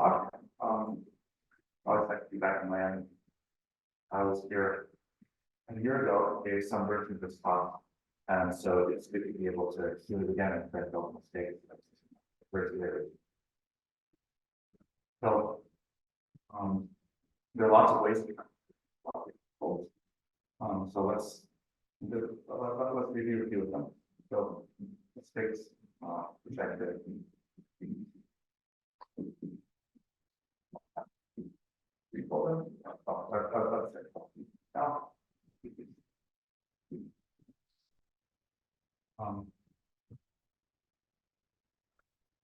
talk. I always like to be back in Miami. I was here a year ago, gave some version of this talk, and so it's good to be able to hear it again and correct all the mistakes. So, there are lots of ways to hold. So let's review a few of them. So let's fix projected.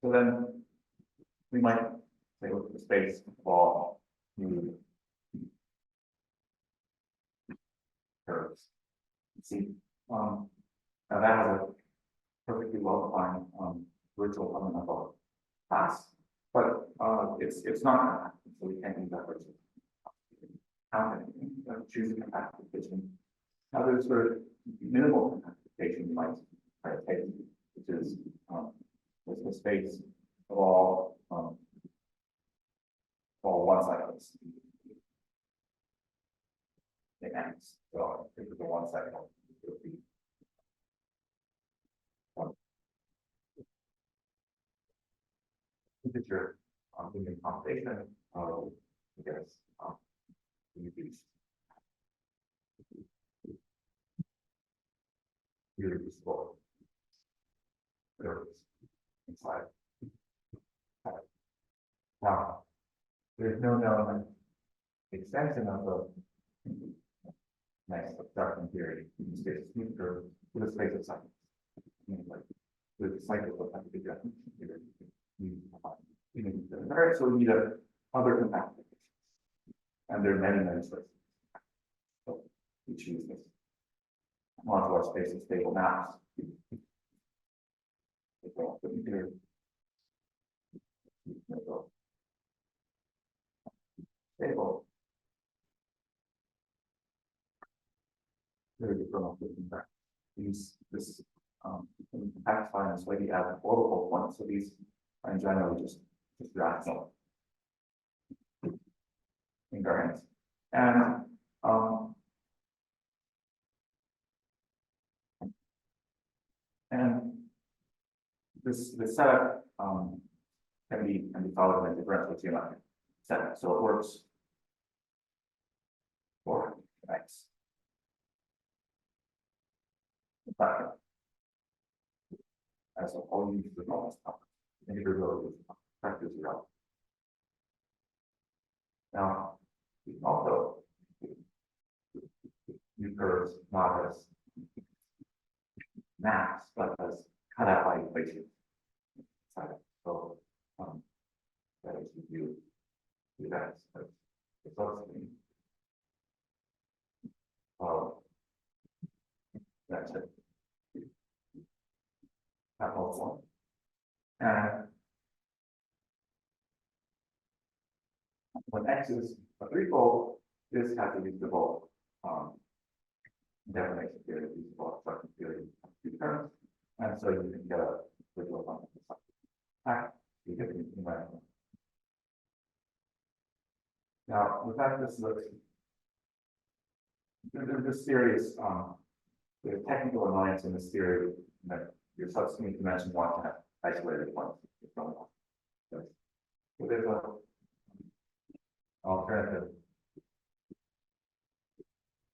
So then we might say look at the space ball curves. See, now that has a perfectly well-defined virtual fundamental class, but it's not, so we can't use that virtual. Choose a compactification. Now there's sort of minimal compactification you might try to take, which is the space of all one cycles. It ends. So if it's a one cycle, it would be integer linear combination of, I guess, reduced. Irreducible curves inside. Now, there's no known extension of the nice abstraction theory in the space of smooth curve with a space of cycles. With cycles of compactification. So we need other compactifications. And there are many choices. So we choose this. Modular space of stable maps. Stable. Very different looking back. This compact line is where you have orbital points. So these are in general just rational invariants. And this setup can be followed in a differential geometric setup. So it works for X. As a whole, you use the normal stuff. Integrability factor 0. Now, we can also use curves not as maps, but as cut out by equations. So that is you do that as something. That's it. Capital form. And when X is a threefold, this has a usable definition theory, usable abstraction theory of two terms. And so you can get a visual function. You get an environment. Now, with that, this looks, there's this series, there's technical annoyance in this theory that your substitute dimension want to have isolated points. So there's an alternative.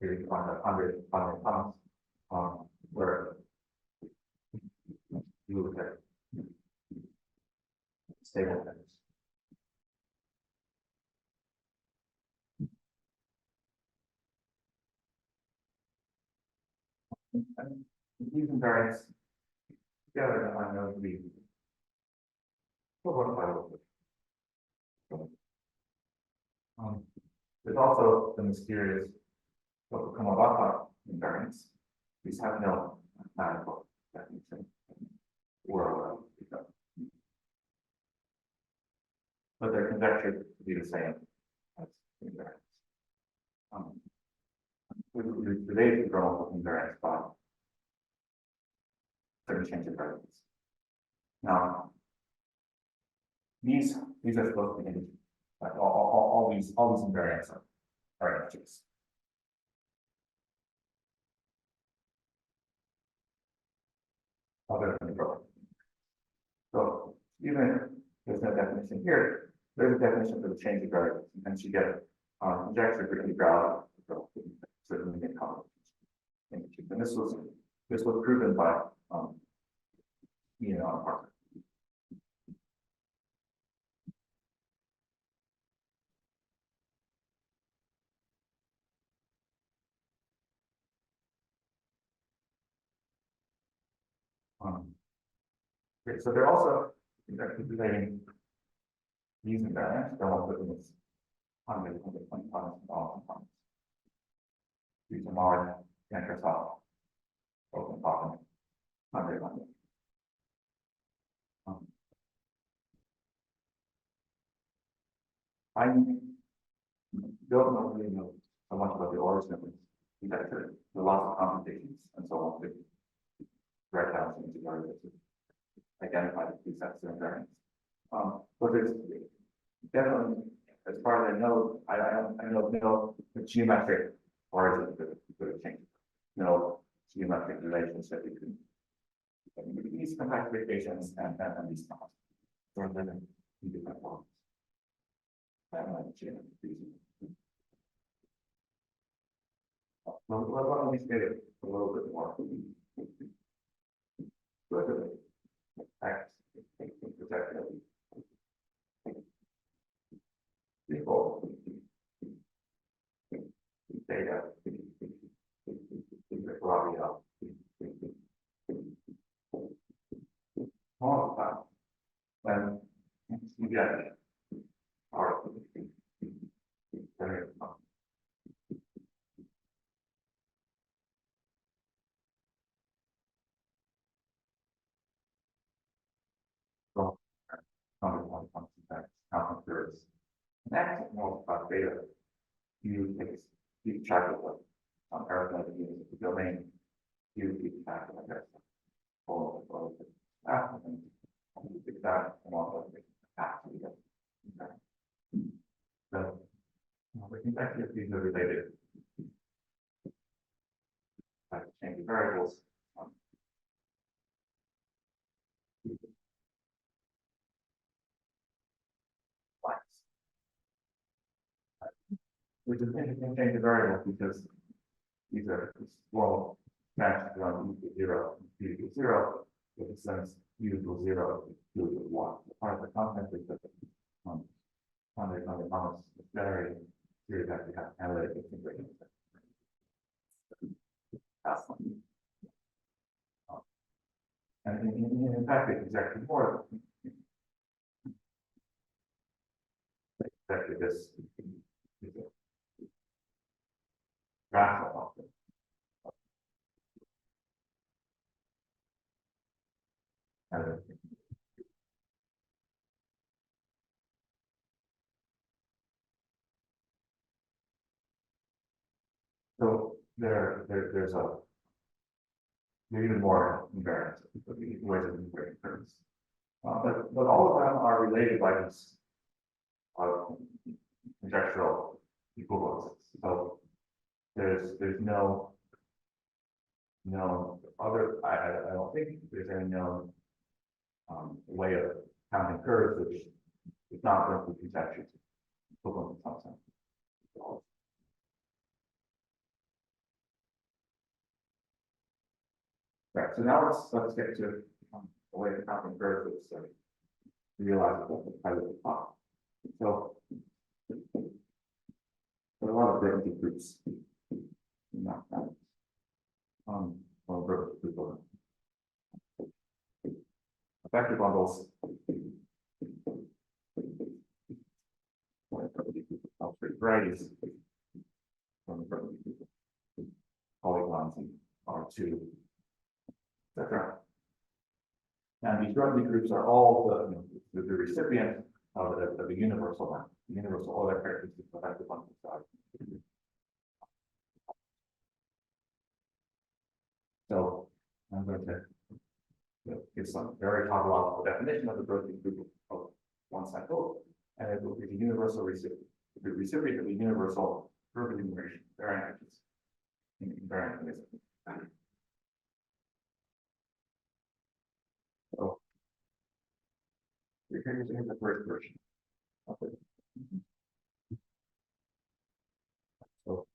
Here you find 100 pounds, where you look at stable things. And these invariants together, I know to be there's also the mysterious Homological invariants. These have no mathematical definition or but they're conjectured to be the same as invariants. Today's control invariants by certain change of variables. Now, these are supposed to be integers. Like all these invariants are integers. Other than the Brook. So even if there's no definition here, there's a definition for the change of variables, and you get conjecture for integrality. Certainly get common. And this was proven by Parker. Okay, so they're also relating these invariants. They're all putting this 120 times and these are large Microsoft open bottom 100. I don't really know so much about the origin of this. Because there are lots of computations and so on to write down things in order to identify the two sets of invariants. But there's definitely, as far as I know, I know no geometric origin for the change. No geometric relationship between these compactifications and these costs. Or living in different forms. Let me state it a little bit more. X equal data all the time when you get our next multiply beta, you keep track of what arithmetic units of the domain, you keep track of that. Or and you pick that and all of it after you get. So we can actually these are related. Like change the variables. Which is interesting change the variables because these are well matched around u equals 0, u equals 0, with the sense u equals 0, u equals 1. Part of the content is that on the promise is generating series actually have analytic integration. That's one. And in fact, it's actually more exactly this rational function. So there's even more invariants, ways of integrating terms. But all of them are related by this conjectural equivalences. So there's no other, I don't think there's any known way of counting curves which is not going to be conjectured equivalent in some sense. Right, so now let's get to a way of counting curves that's realizable by the top. So there are a lot of different groups. Not that. Vector bundles. Varieties from polygons and R2, etc. And these Brody groups are all the recipient of the universal one, the universal Euler characteristics of vector bundle size. So I'm going to give some very tautological definition of the Brody group of 1 one cycle, and it will be the universal recipient. The recipient of the universal curve enumeration invariant invariant. So here's the first version of it. So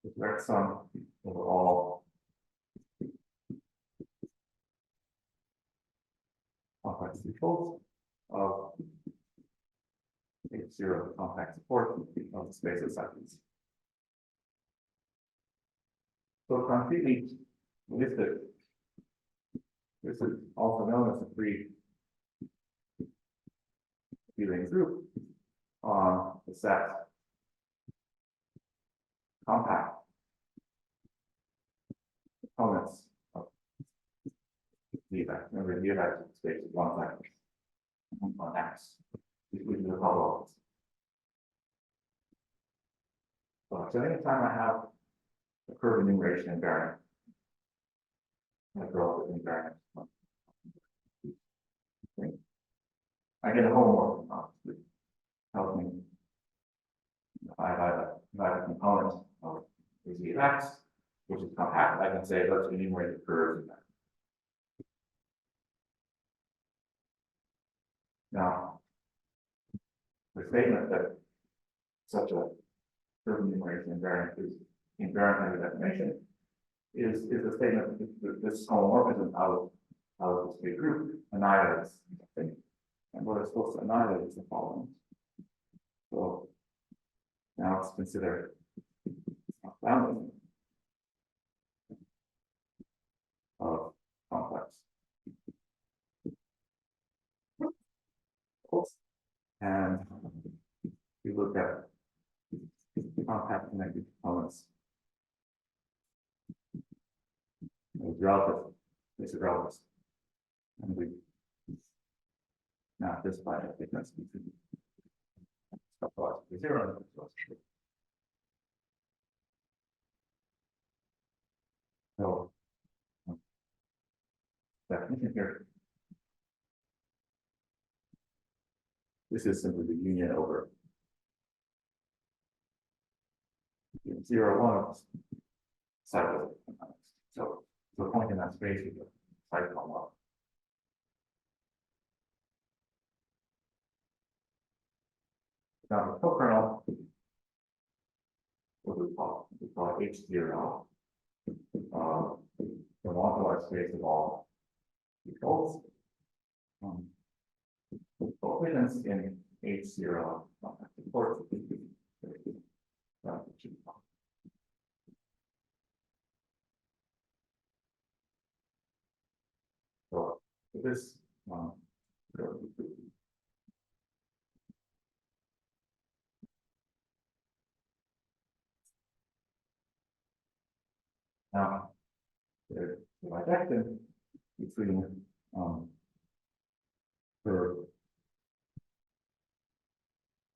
the direct sum over all complex defaults of zero compact support of the space of cycles. So concretely, this is also known as a free Ewing group on the set compact components of the effect. Remember, the effect space is one factor on X. Between the color. So anytime I have a curve enumeration invariant, I draw the invariant. I get a homomorphism which tells me I have a component of z of x, which is compact. I can say let's enumerate the curves in that. Now, the statement that such a curve enumeration invariant is invariant by definition is a statement that this homomorphism out of this big group annihilates something. And what it's supposed to annihilate is the following. So now let's consider bounding of complex. And we look at compact connected components. It's relative. It's a relative. And we now this by a difference between zero and so definition here. This is simply the union over 0, 1 cycle. So the point in that space is a cycle model. Now the co-kernel, what do we call it? We call it H0, the localized space of all defaults. Coefficients in H0 support. So this now the bijection between curve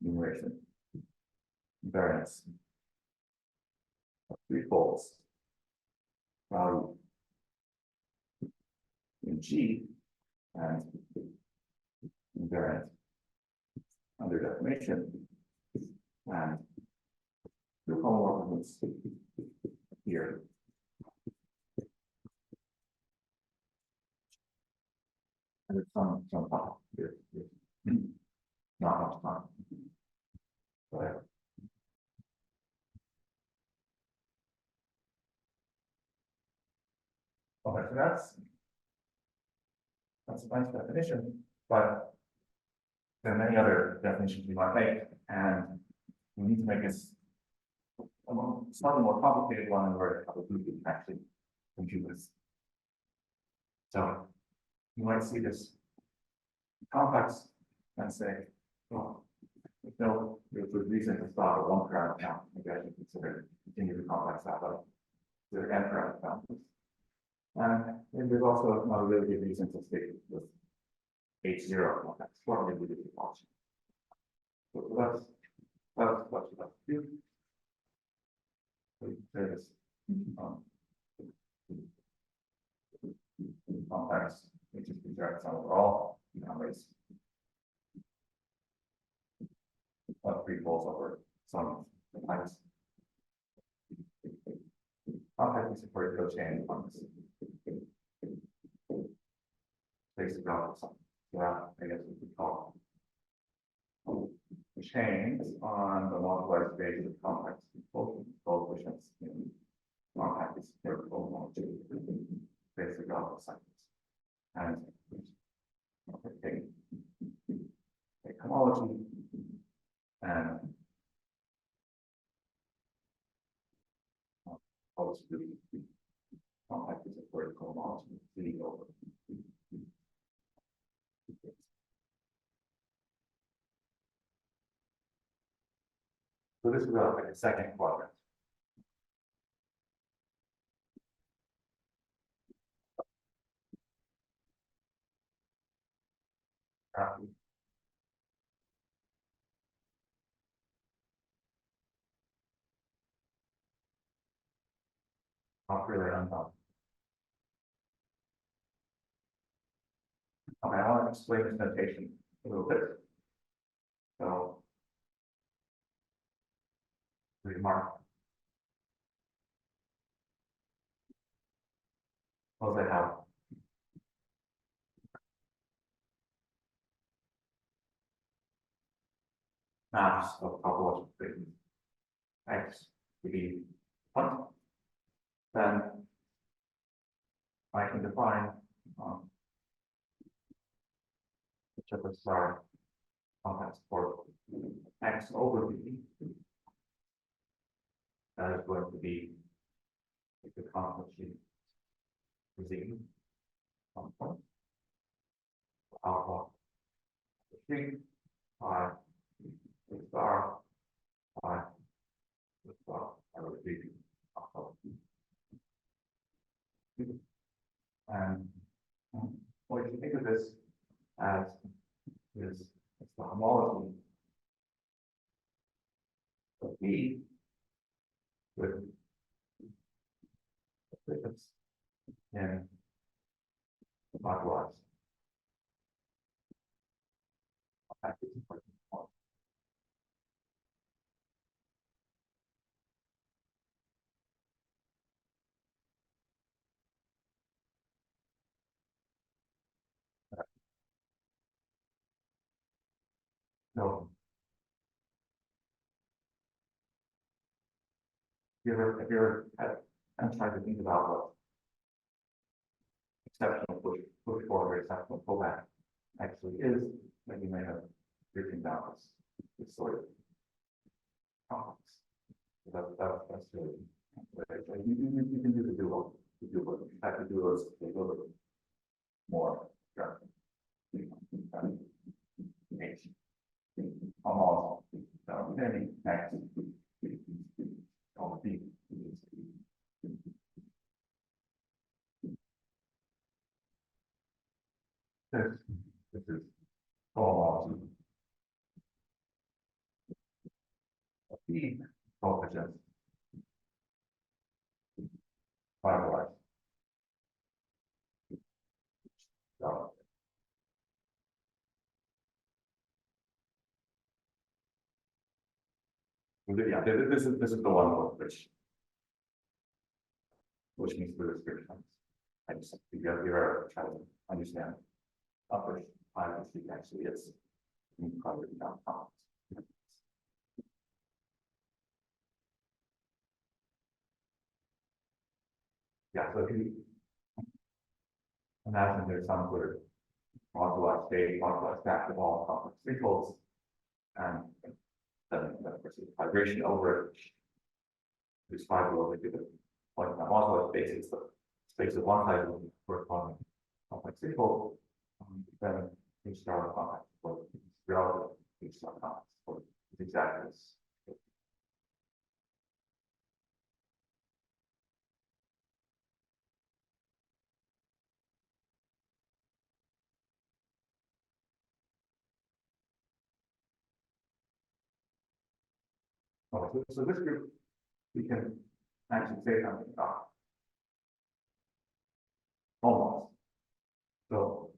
enumeration invariance of three folds value in G and invariant under definition and two homomorphisms here. And there's some time here. Not much time. But okay, so that's a nice definition, but there are many other definitions we might make, and we need to make this a slightly more complicated one where we can actually compute this. So you might see this complex and say, well, there's no good reason to stop at one parameter count. Maybe I should consider continue to complex that way. There are n parameter counts. And there's also not a really good reason to stick with H0 complex. What maybe we do function. So that's what you have to do. So you can say this complex, which is direct sum overall, you know, raise free falls over some types. Compact is a vertical chain on this space of God or something. Yeah, I guess we could call chains on the moduli space of complex coefficients in compact is vertical molecule space of God or something. And take homology and also the compact is a vertical molecule C over. So this is like a second quadrant. Not really unknown. Okay, I want to explain this notation a little bit. So, remark. Suppose I have maps of topological equations X to be 1, then I can define which of the star compacts for X over B. That is going to be the conflict Z alpha 3 pi star pi star I would be alpha. And what you think of this as is it's the homology of B with coefficients in moduli. So, if you're I'm trying to think about what exceptional push forward or exceptional pullback actually is, then you may have written down this sort of complex. So that's really you can do the dual. You have to do those a little bit more. Almost. So then next. On B. This is almost a B coefficient. Otherwise. So. Yeah, this is the one which means the restrictions. I just you're trying to understand upper privacy actually is probably not common. Yeah, so if you imagine there's some sort of moduli state, moduli stack of all complex threefolds, and then of course the vibration over it. This five will be the point that moduli space is the space of one side will be corresponding complex threefold. Then each star complex for relative each star complex for exactly this. Oh, so this group we can actually say something about almost. So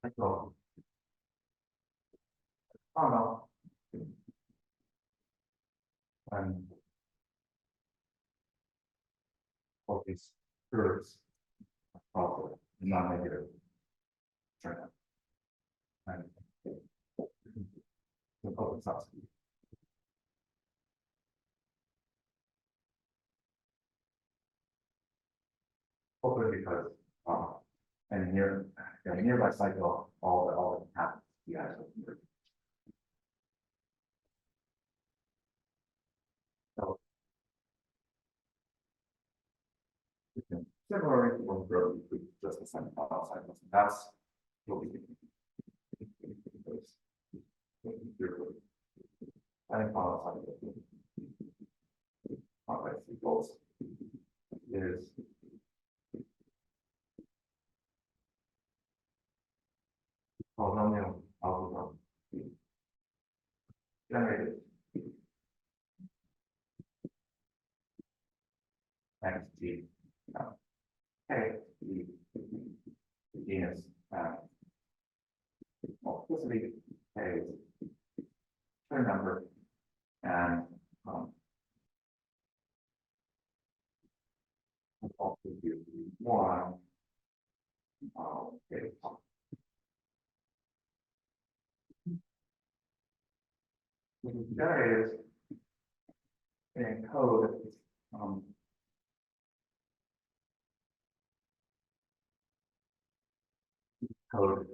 So, I don't know. And all these curves, also non-negative turn out. And the open source. Hopefully because, and nearby cycle, all that happens, you guys will. So. Similar to one growth with just the same file cycles. That's what we do. And file cycle. All right, equals is polynomial algorithm generated x g k the genus multiplicity k is turn number and also give you one okay. Generators in code code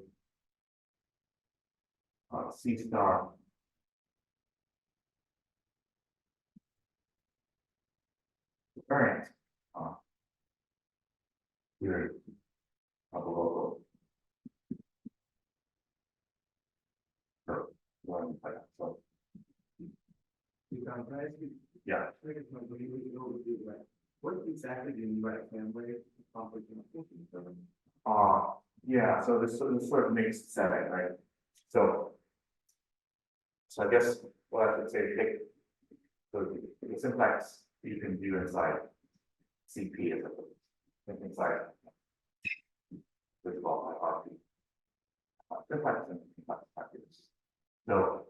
C star variant theory of the local curve. So, yeah. What exactly do you mean by family conflict? Yeah, so this sort of mixed setting, right? So I guess what I should say, take the syntax you can do inside CP as a inside visual RP. Syntax and syntax packages. So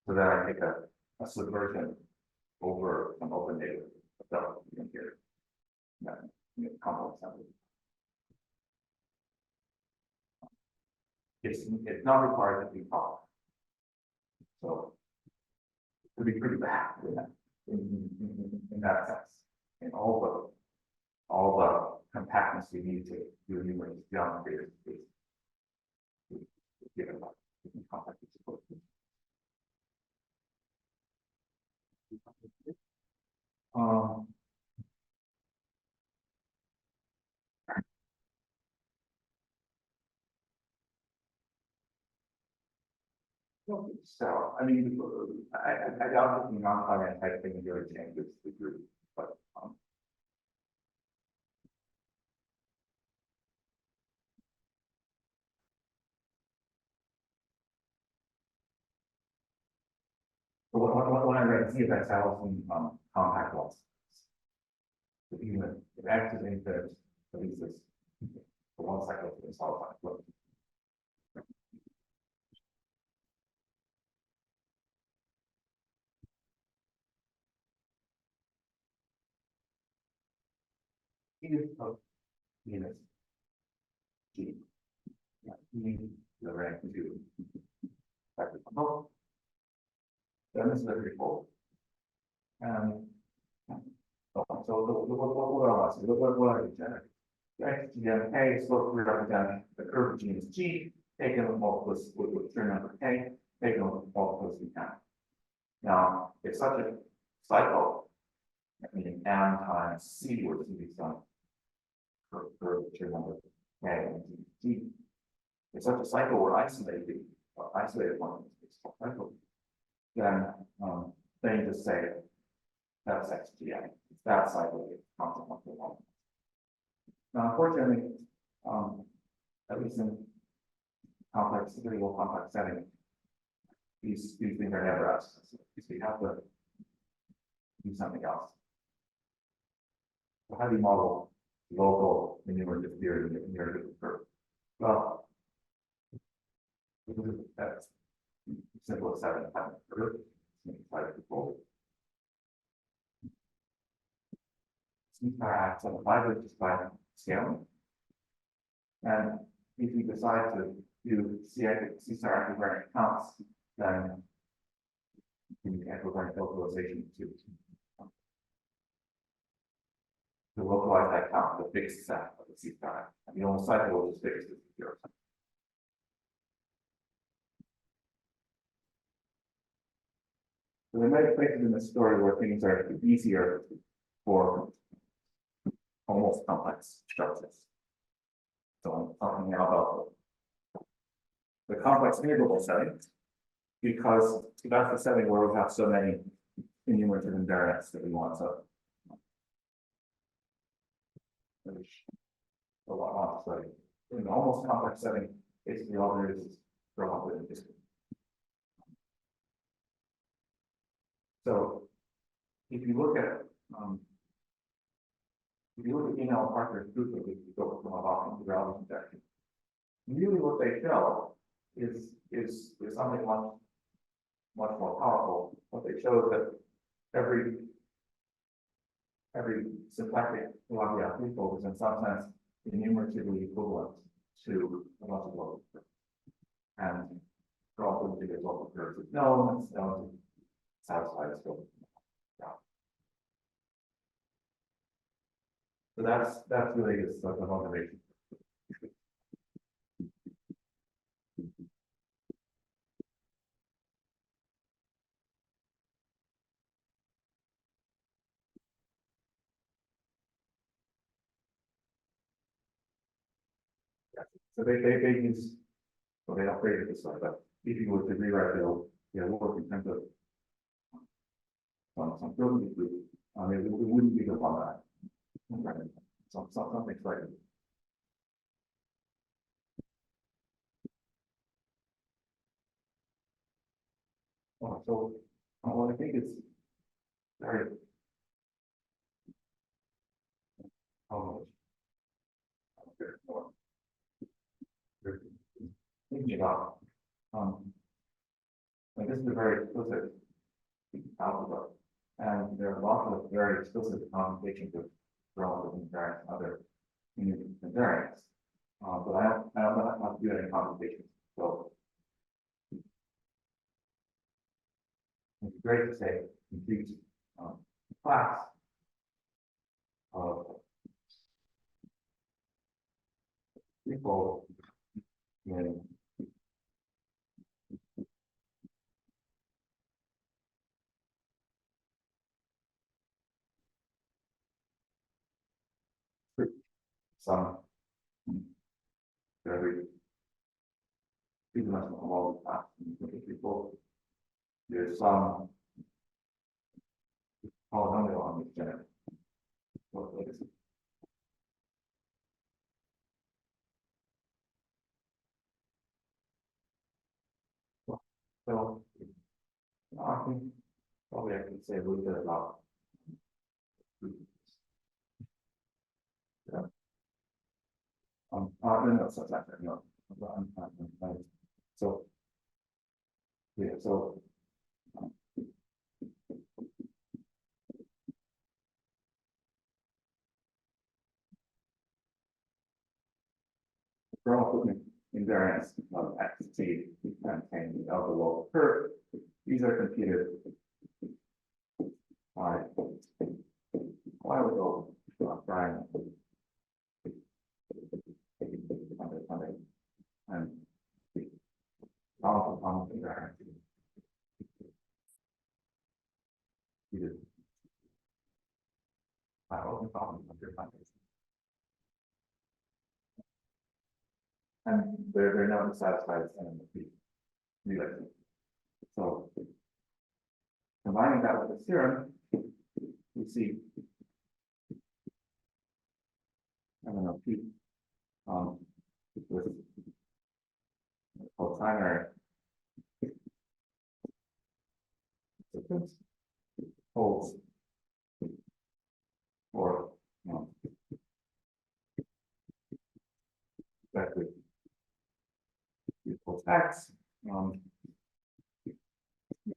then I take a subversion over an open data stuff in here. Yeah, complex assembly. It's not required to be taught. So it would be pretty bad in that sense. And all the compactness you need to do numerous geometry is given by complex support. So, I mean, I doubt that the non-finite type thing really changes the group, but, but when I read CFX, I also compact loss. Even if X is infinite, at least this, for one cycle to solve that flow. Is of units G. Yeah, the rank two. Then this is a report. So what else? What are you generating? X GM K is supposed to represent the curve of genus G, taken with multiplicity with turn number K, taken with multiplicity N. Now, if such a cycle, meaning M times C were to be some curve of turn number K and G, if such a cycle were isolated one cycle, then you just say that's XGM. It's that cycle is consequently one. Now, unfortunately, at least in complex setting, these things are never us. Because we have to do something else. So how do you model local enumerative theory in your curve? Well, That's simple as 7 times curve. Like people. Acts on the fiber just by scaling. And if you decide to do C star equivariant counts, then you can equivariant localization to localize that count, the fixed set of the C star. And the only cycle will just fix the 0. So there may be places in the story where things are easier for almost complex structures. So I'm talking now about the complex integrable setting, because that's the setting where we have so many enumerative invariants that we want to study. In the almost complex setting, basically all there is throw up with this. So if you look at Enel Parker's group that we built from a Hawking reality injection, really what they show is something much more powerful. What they show is that every symplectic Lagrange threefold is in some sense enumeratively equivalent to a bunch of local curves. And for all the bigger local curves is known, it's known to satisfy the scope. So that's really the motivation. So they use, well, they don't phrase it this way, but if you were to rewrite their work in terms of some building group, it wouldn't be the one that. Something exciting. So well, I think it's very thinking about like this is a very explicit algebra, and there are lots of very explicit computations of relative invariants and other invariants. But I don't know how to do any computations. So it'd be great to say compute class of people in some very three-dimensional homological class people. There's some polynomial on this generic. What is it? So I think probably I can say a little bit about no, so that's no. So yeah, so relative invariants of x, t, and of the local curve. These are computed by go Brian and on invariant. I open problem under and they're not satisfied as n. So combining that with the theorem, we see I don't know P with called primary sequence holds for vector equals X, and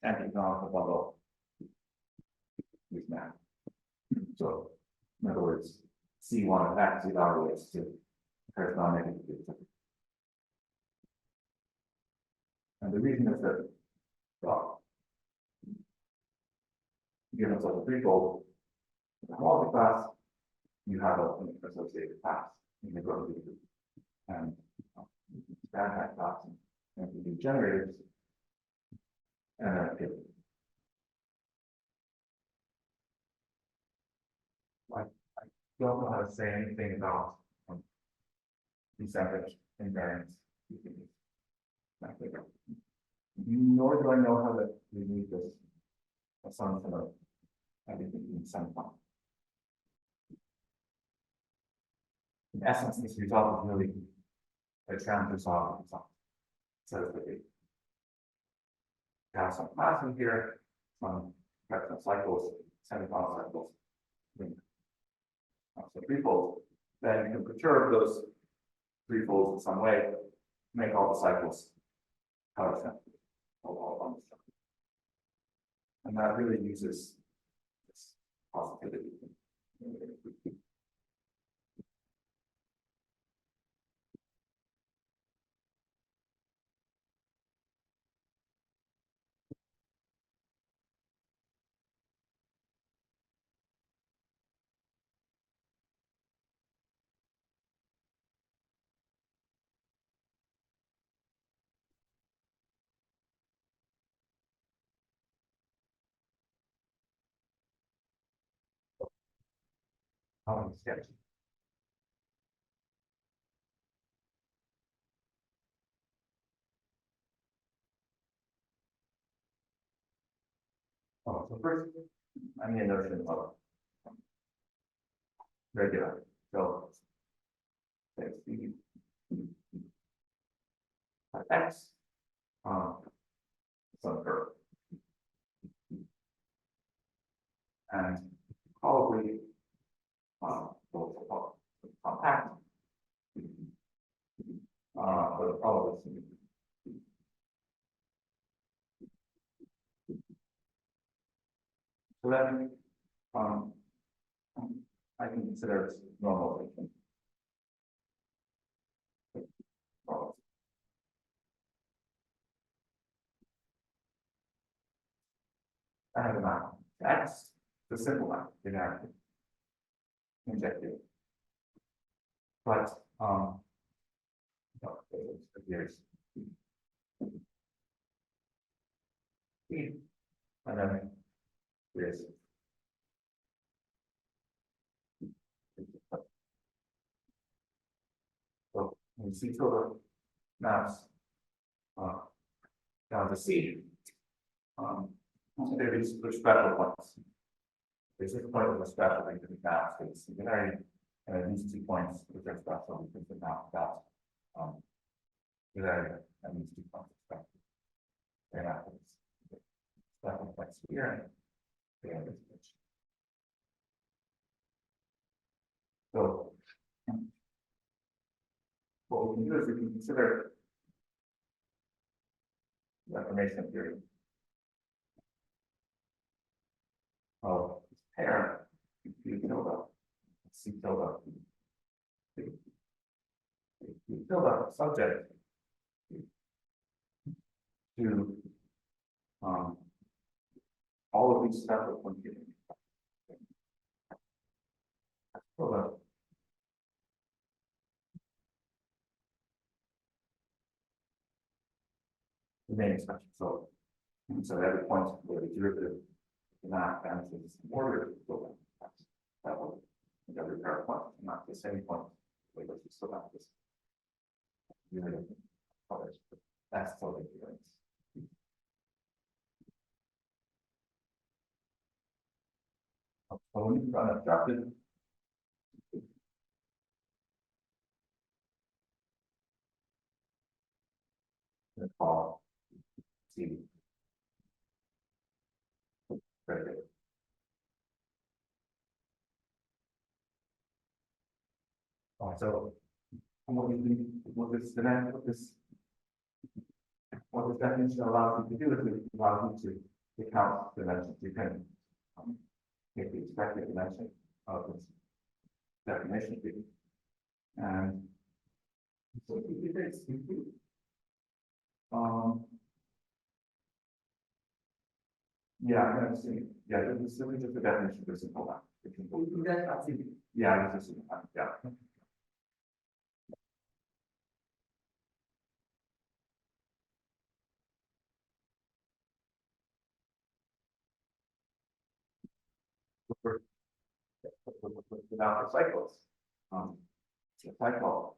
economical bundle is now. So, in other words, C1 of X evaluates to corresponding negative. And the reason is that, well, given such a threefold, in the homology class, you have an associated class in the growth group. And expand that class and you do generators. And then I don't know how to say anything about descendant invariance. Nor do I know how to remove this assumption of everything in some form. In essence, this result is really a transfer solving result. So that we have some class in here, some reference cycles, semiconductor cycles. So threefold, then you can perturb those threefolds in some way, make all the cycles power sensitive. And that really uses this positivity. Sketch. Oh, so first, I need a notion of regular. So let's see. X some curve. And probably compact. But probably so then I can consider it normalization. I have a map. X, the simple map, generic, injective. But here's and then here's so when you see tilde maps down to C, there is special points. There's a point of a special thing to the maps, it's singularity, and then these 2 points which are special because the map about singularity and these 2 points are special. They're not special points here. So what we can do is we can consider the information theory of this pair B tilde, C tilde, B tilde subject to all of these separate computing. So the main expression. So every point where the derivative not balances order will that will every pair of points, not just any point. Wait, let's just still have this derivative colors. That's totally different. So when you run obstructed, we call C. Very good. So what we do with this demand with this what this definition allows you to do is it allows you to count dimensions. You can take the expected dimension of this definition and so if it's yeah, I'm going to see. Yeah, this is really just the definition of a simple map. Yeah, this is yeah. Without the cycles, the cycle,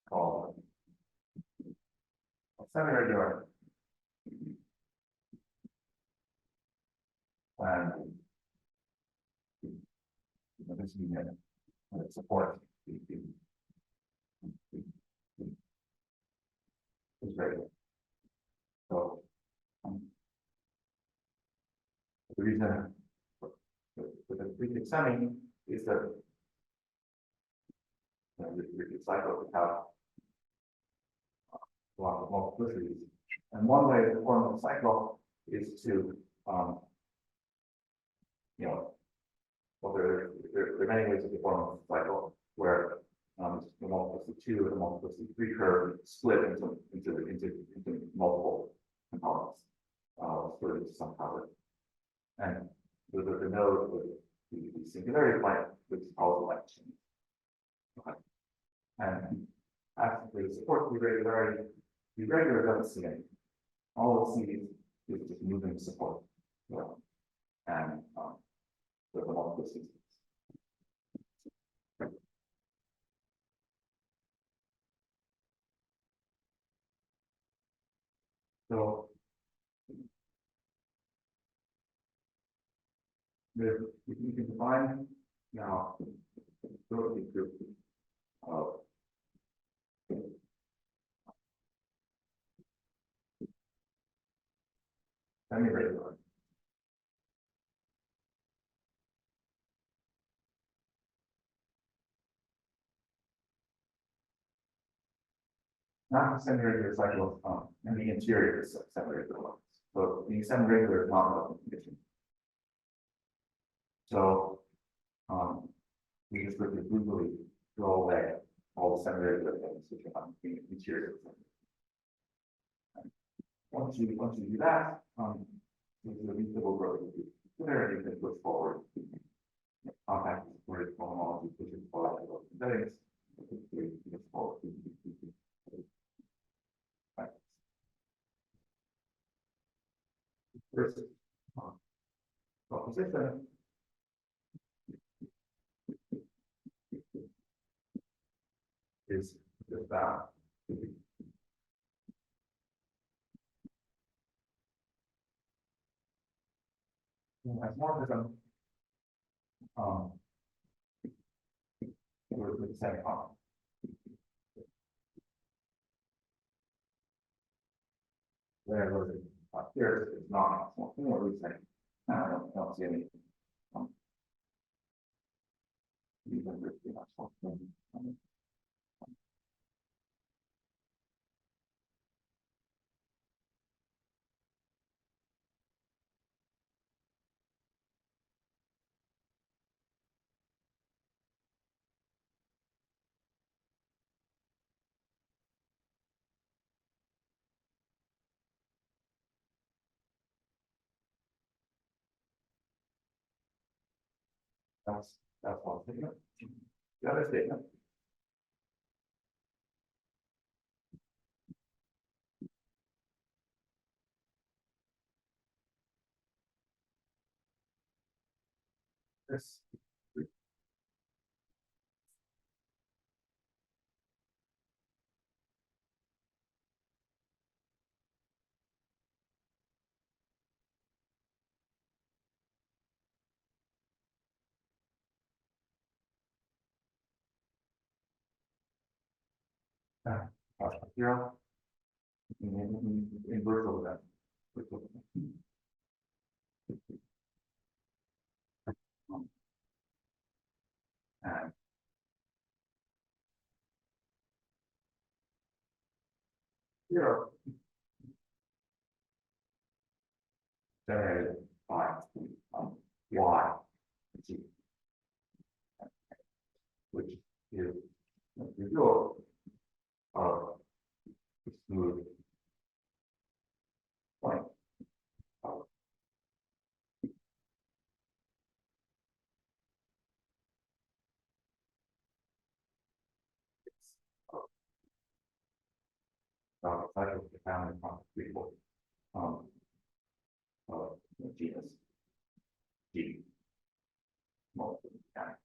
called semi-regular and this unit supports is regular. So the reason for the prefix semi is that the cycle would have a lot of multiplicities. And one way to form a cycle is to, well, there are many ways to form a cycle where the multiplicity 2 and the multiplicity 3 curve split into multiple components, split into some power. And the node with the singularity point, which is called the light chain. Okay. And actually supports the regular doesn't see anything. All it sees is just moving support. And the multiplicities. So you can define now the group of semi-regular. Not the semi-regular cycles in the interior is semi-regular ones. So the semi-regular is not a condition. So we just really brutally throw away all the semi-regular things which are in the interior. Once you do that, there's a reasonable growth of the similarity that goes forward. Compact is for its homology, which is for settings. First proposition is that isomorphism with the same problem. There was here it's not more recent. I don't see any that's one statement. The other statement this zero in virtual event. And 0 generated by y, g, which is the result of the smooth point. Cycle is found in people genus G. Multiple time.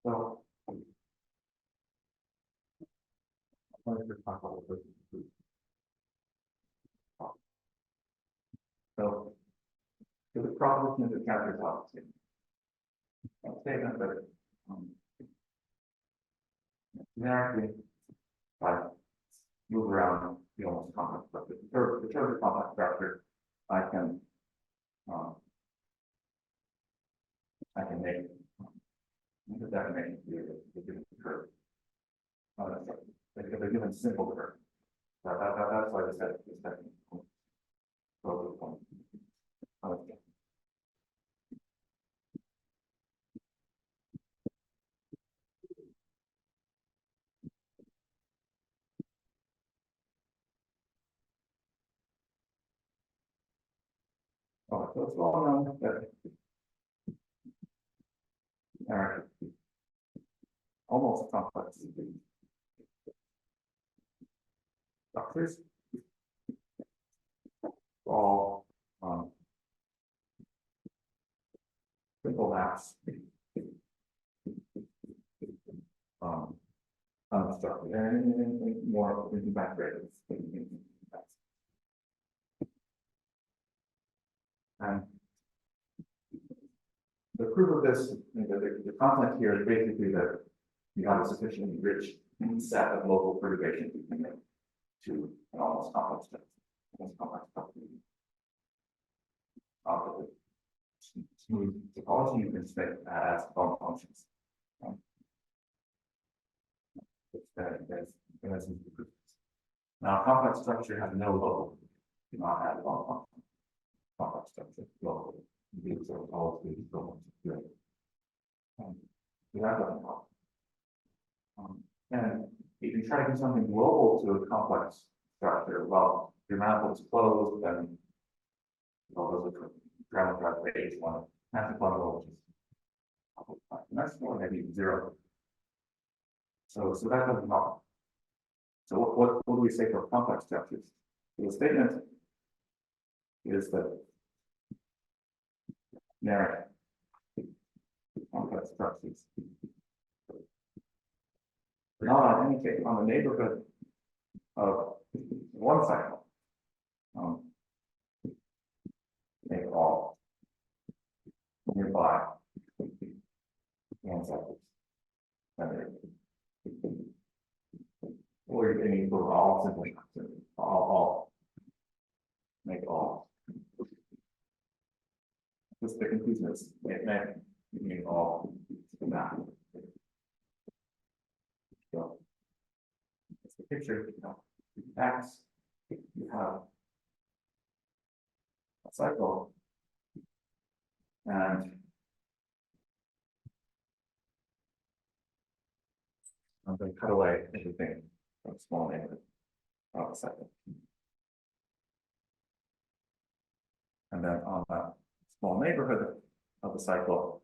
So, let's just talk about this. So, the proposition of the characters opposite. A statement that generically, I move around the almost complex structure. The third complex structure, I can make the definition here the given curve. The given simple curve. That's why I said this technique. So it's well known that almost complex structures all simple maps unobstructed and more evaporated. And the proof of this, the content here is basically that you have a sufficiently rich set of local perturbations you can make to an almost complex structure. Smooth topology you can split as bond functions. Now, complex structure has no local, do not have bond function. Complex structure local. These are all these so much good. That doesn't help. And if you try to do something global to a complex structure, well, your manifold is closed, and well, those are travel drive phase one, massive bundle, which is that's more maybe 0. So that doesn't help. So what do we say for complex structures? The statement is that narrow complex structures not on any case on the neighborhood of one cycle. Make all nearby one cycles. Or you can equal all simply all make all. Just the conclusion is make all map. So it's the picture, X, you have a cycle, and I'm going to cut away everything from small neighborhood of a cycle. And then on that small neighborhood of the cycle,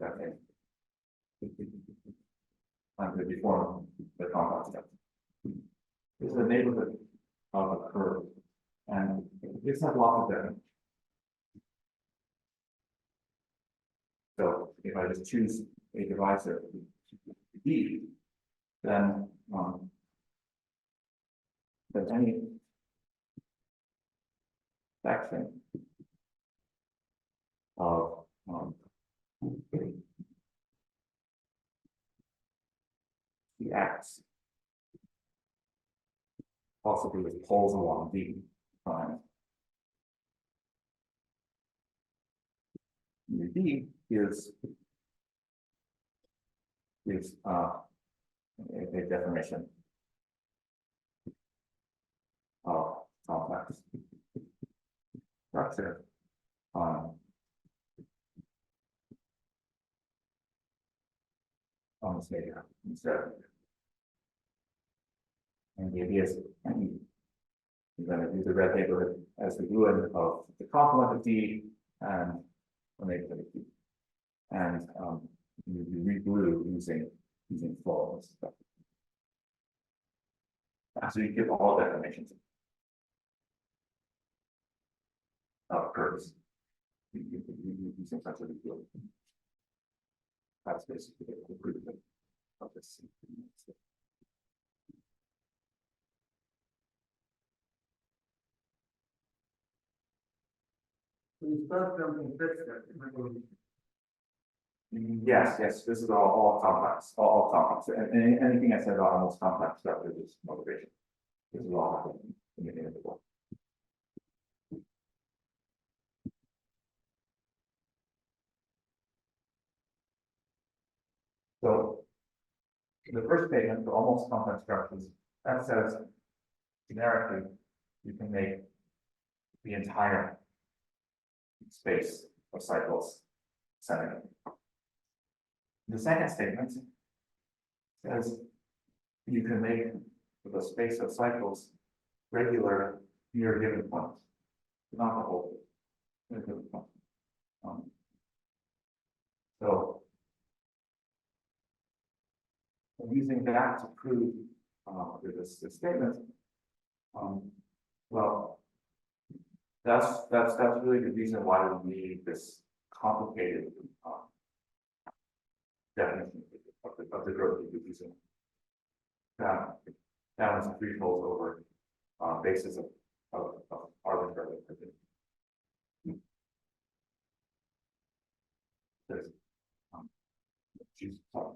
okay, I'm going to deform the complex structure. This is the neighborhood of a curve, and this has lots of definitions. So if I just choose a divisor D, then any section of the X. Possibly with poles along D prime. D is a definition of complex structure on this measure instead. And the idea is you're going to use the red neighborhood as the ruin of the complement of D and the neighborhood of D. And you re-glue using flows. So you give all definitions of curves. Using such a reglue. That's basically the proof of this. We start from fixed that. Yes, this is all complex, all complex. And anything I said about almost complex stuff is just motivation. This is all happening in the beginning of the book. So the first statement for almost complex structures, that says generically you can make the entire space of cycles semi. The second statement says you can make the space of cycles regular near a given point, not the whole near a given point. So I'm using that to prove this statement. Well, that's really the reason why we need this complicated definition of the growth you're using. Down is a threefold over basis of arbitrary. There's choose some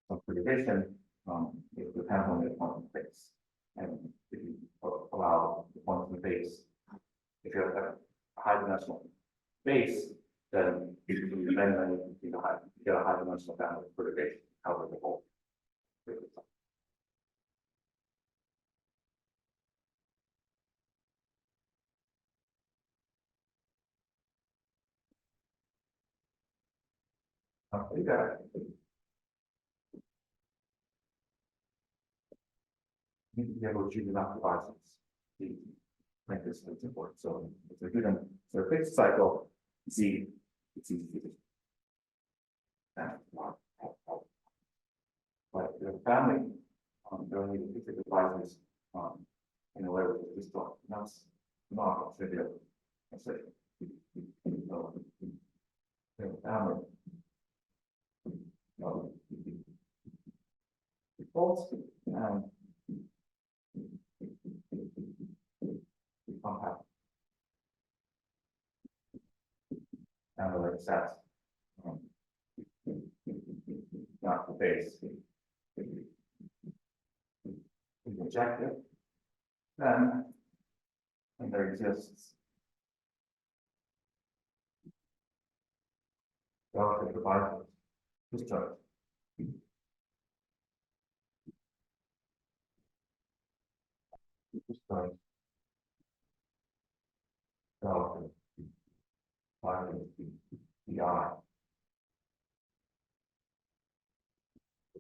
perturbation it depends on the point of the base. And if you allow the point of the base, if you have a high dimensional base, then you get a high dimensional boundary perturbation cover the whole. You got it. You need to be able to choose enough devices to make this important. So if you're given a fixed cycle, Z, it's easy to do. But the family, don't need to pick the devices in a way that is just not trivial. So the family defaults and compact analytic sets, not the base. We reject it, then and there exists relative devices discharge. Discharge relative devices PI.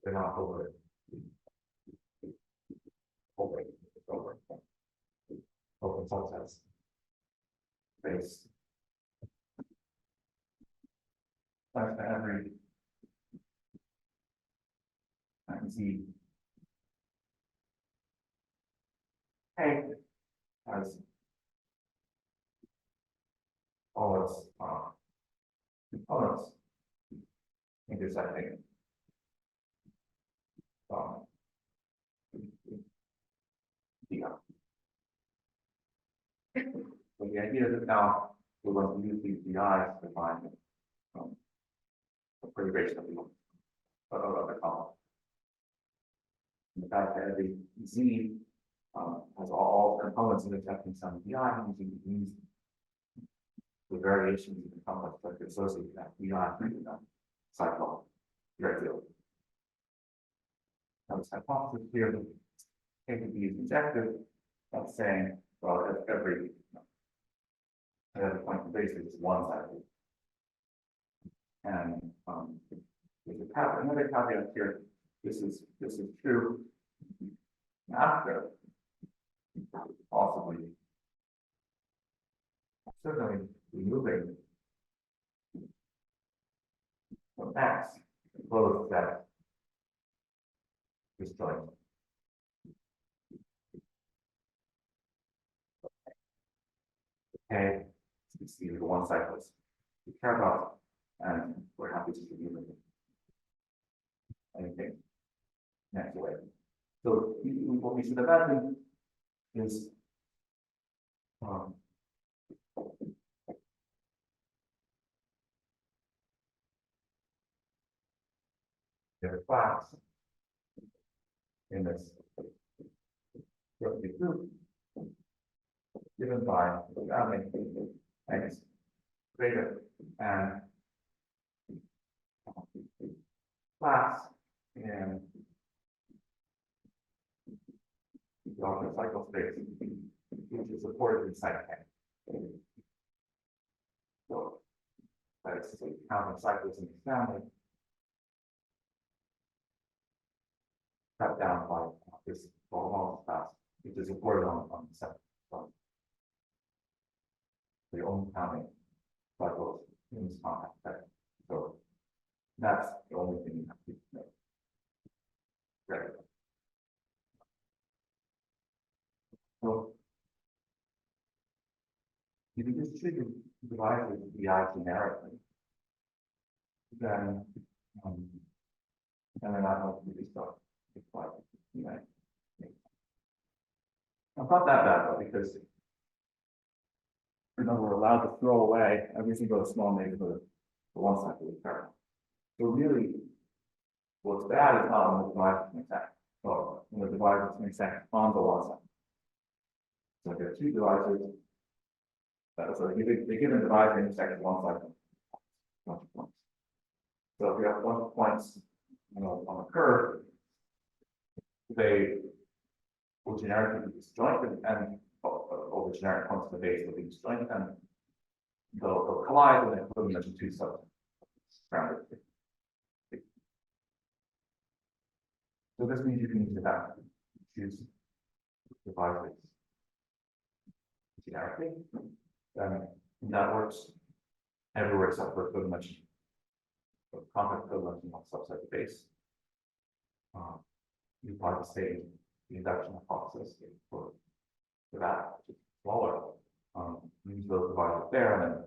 They're not over it. Over open subsets base. That's for every Z A has all its components intersecting D. So the idea is that now we're going to use these DIs to find the perturbation of the column. And the fact that every Z has all components of accepting some DI means the variations in the complex that associated with that DI cycle regularly. Now, this hypothesis here that A to B is injective, that's saying, well, at every point of basis is one cycle. And there's another caveat here. This is true after possibly certainly removing from X close that disjoint. Okay, so you see the one cyclist we care about, and we're happy to remove anything next way. So what we should imagine is their class in this group given by X greater and class in the alternate cycle space, which is supported inside K. So that is to say, count of cycles in the family cut down by this Homological class, which is supported on the second. The only counting cycles in this compact set. So that's the only thing you have to know. Right. So if you just treat the devices BI generically, then they're not going to be stuff. It's like, you know, it's not that bad though, because we're allowed to throw away every single small neighborhood for one cycle of current. So really, what's bad is not when the device is exact, or when the device is exact on the one cycle. So there are two devices. So they give a device intersect one cycle. Bunch of points. So if you have a bunch of points, on a curve, they will generically be disjointed and over generic points of the base will be disjointed and they'll collide when they put them into two subsets. So this means you can use that choose devices generically. Then that works everywhere except for pretty much compact equivalent in one subset of the base. You apply the same induction hypothesis for that, which is smaller. Use those dividers there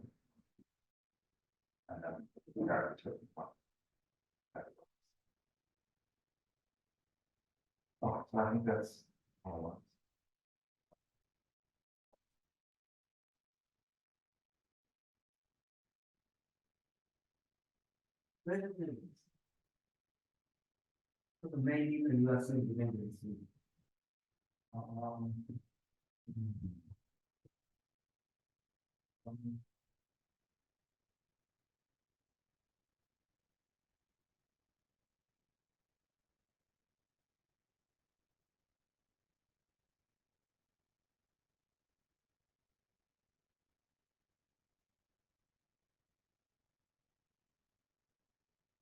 and then character one. Oh, so I think that's all. So the main reason you are saying dependency.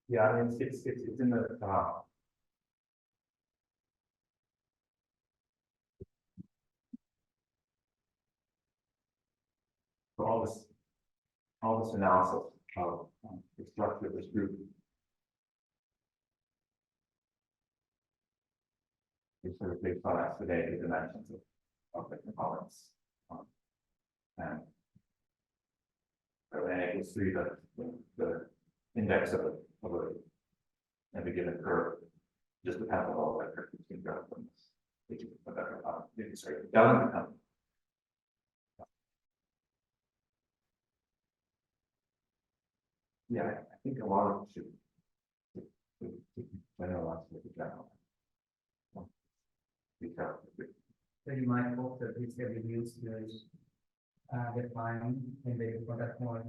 Yeah, I mean it's in the so all this analysis of the structure of this group is sort of based on exponential dimensions of the components. And so then you see that the index of every given curve just depends on all that curve between graph from this. Which is a better sorry, it doesn't become Yeah, I think a lot of it should generalize with the general. Because So you might hope that this can be used to define and they product more